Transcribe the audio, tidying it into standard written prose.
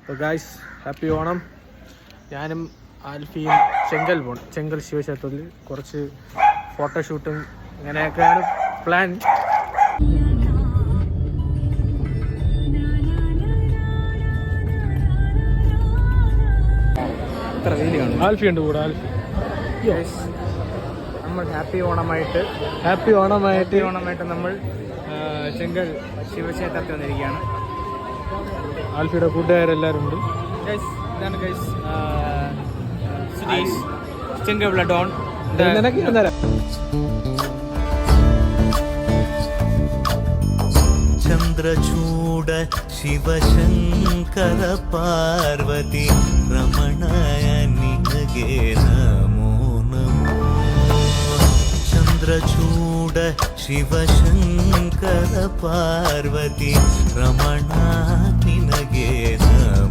അപ്പോൾ guys happy Onam. ഞാനും ആൽഫിയും ചെങ്കൽ ശിവക്ഷേത്രത്തിൽ കുറച്ച് ഫോട്ടോഷൂട്ടും അങ്ങനെയൊക്കെയാണ് പ്ലാൻ. ആൽഫി ഉണ്ട് കൂടെ. ആൽഫി നമ്മൾ ഹാപ്പി ഓണമായിട്ട് നമ്മൾ ചെങ്കൽ ശിവക്ഷേത്രത്തിൽ വന്നിരിക്കുകയാണ്. ആൽഫിയുടെ കൂട്ടുകാരെല്ലാവരും ഉണ്ട്. ഇതാണ് ഗൈസ് സുധീഷ് ചെങ്കവിള ഡോൺ. ചന്ദ്രചൂഡ ಶಿವಶಂಕರ ಪಾರ್ವತಿ ರಮಣಯ ನಿನಗೆ ನಮೋ ನಮೋ. ಚಂದ್ರಚೂಡ ಶಿವಶಂಕರ ಪಾರ್ವತಿ ರಮಣ ನಿನಗೆ ನಮೋ.